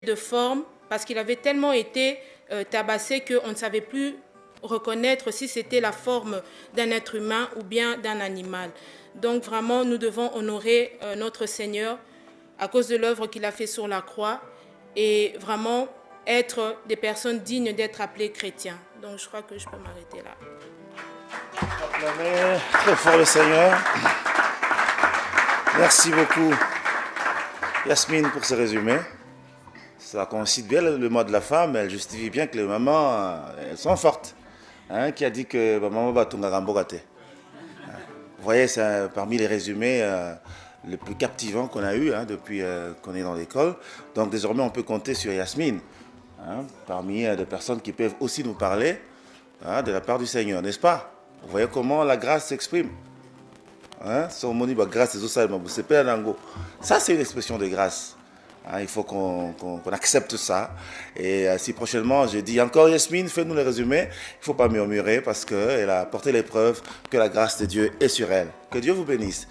de forme parce qu'il avait tellement été tabassé qu'on ne savait plus reconnaître si c'était la forme d'un être humain ou bien d'un animal. Donc vraiment, nous devons honorer notre Seigneur à cause de l'œuvre qu'il a fait sur la croix et vraiment être des personnes dignes d'être appelées chrétiens. Donc je crois que je peux m'arrêter là. Acclamez très fort le Seigneur. Merci beaucoup Yasmine pour ce résumé. Ça coïncide bien le mois de la femme, elle justifie bien que les mamans, elles sont fortes. Hein, qui a dit que maman va tout gâter. Vous voyez, c'est parmi les résumés les plus captivants qu'on a eu depuis qu'on est dans l'école. Donc désormais, on peut compter sur Yasmine, parmi des personnes qui peuvent aussi nous parler de la part du Seigneur, n'est-ce pas? Vous voyez comment la grâce s'exprime. Ça, c'est une expression de grâce. Il faut qu'on accepte ça. Et si prochainement je dis encore Yasmine, fais-nous le résumé, il ne faut pas murmurer parce qu'elle a apporté l'épreuve que la grâce de Dieu est sur elle. Que Dieu vous bénisse.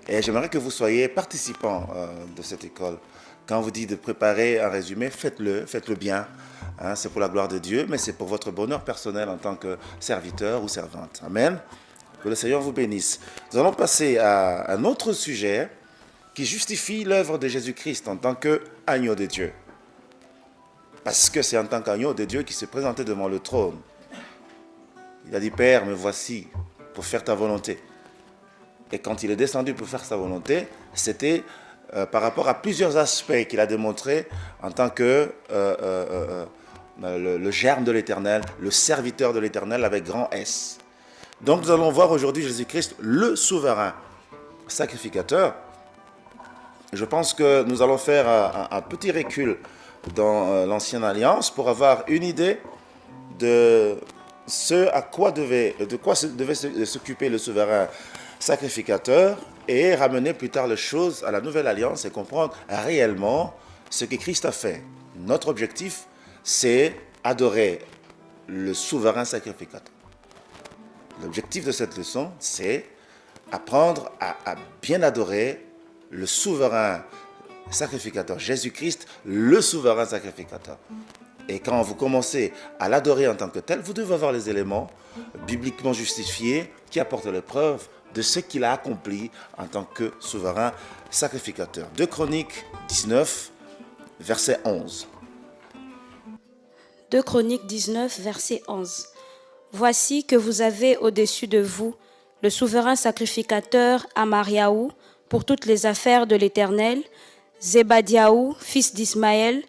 Et j'aimerais que vous soyez participants de cette école. Quand on vous dit de préparer un résumé, faites-le bien. C'est pour la gloire de Dieu, mais c'est pour votre bonheur personnel en tant que serviteur ou servante. Amen. Que le Seigneur vous bénisse. Nous allons passer à un autre sujet qui justifie l'œuvre de Jésus-Christ en tant qu'agneau de Dieu. Parce que c'est en tant qu'agneau de Dieu qu'il s'est présenté devant le trône. Il a dit, Père, me voici pour faire ta volonté. Et quand il est descendu pour faire sa volonté, c'était par rapport à plusieurs aspects qu'il a démontré en tant que le germe de l'Éternel, le serviteur de l'Éternel avec grand S. Donc nous allons voir aujourd'hui Jésus-Christ, le souverain sacrificateur. Je pense que nous allons faire un petit recul dans l'Ancienne Alliance pour avoir une idée de de quoi devait s'occuper le souverain sacrificateur et ramener plus tard les choses à la Nouvelle Alliance et comprendre réellement ce que Christ a fait. Notre objectif, c'est adorer le souverain sacrificateur. L'objectif de cette leçon, c'est apprendre à bien adorer le souverain sacrificateur, Jésus-Christ, le souverain sacrificateur. Et quand vous commencez à l'adorer en tant que tel, vous devez avoir les éléments bibliquement justifiés qui apportent les preuves de ce qu'il a accompli en tant que souverain sacrificateur. 2 Chroniques 19, verset 11. 2 Chroniques 19, verset 11. Voici que vous avez au-dessus de vous le souverain sacrificateur Amariaou pour toutes les affaires de l'Éternel, Zébadiaou, fils d'Ismaël,